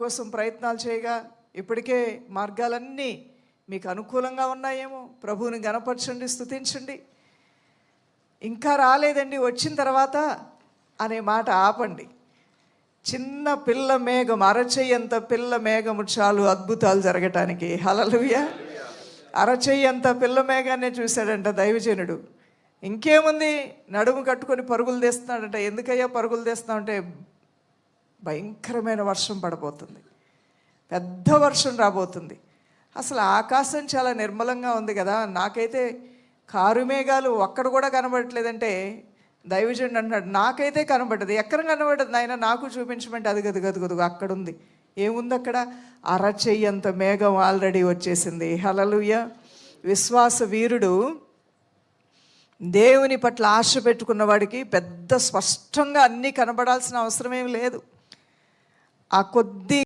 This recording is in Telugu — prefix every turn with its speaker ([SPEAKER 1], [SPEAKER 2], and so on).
[SPEAKER 1] కోసం ప్రయత్నాలు చేయగా ఇప్పటికే మార్గాలన్నీ మీకు అనుకూలంగా ఉన్నాయేమో. ప్రభువుని గణపరచండి, స్తుతించండి. ఇంకా రాలేదండి, వచ్చిన తర్వాత అనే మాట ఆపండి. చిన్న పిల్ల మేఘం, అరచెయ్యంత పిల్ల మేఘము చాలు అద్భుతాలు జరగటానికి. హల్లెలూయా. అరచెయ్యంత పిల్ల మేఘాన్నే చూశాడంట దైవజనుడు. ఇంకేముంది, నడుము కట్టుకొని పరుగులు తీస్తున్నాడంట. ఎందుకయ్యా పరుగులు తీస్తున్నావు అంటే, భయంకరమైన వర్షం పడబోతుంది, పెద్ద వర్షం రాబోతుంది. అసలు ఆకాశం చాలా నిర్మలంగా ఉంది కదా, నాకైతే కారు మేఘాలు ఒక్కడ కూడా కనబడట్లేదంటే దైవజనుడు అంటున్నాడు, నాకైతే కనబడ్డది. ఎక్కడ కనబడ్డది నాయన, నాకు చూపించమంటే అది గదుగదుగదుగు అక్కడ ఉంది. ఏముంది అక్కడ? అరచెయ్యంత మేఘం ఆల్రెడీ వచ్చేసింది. హల్లెలూయా. విశ్వాస వీరుడు దేవుని పట్ల ఆశ పెట్టుకున్న వాడికి పెద్ద స్పష్టంగా అన్నీ కనబడాల్సిన అవసరమేమి లేదు. ఆ కొద్ది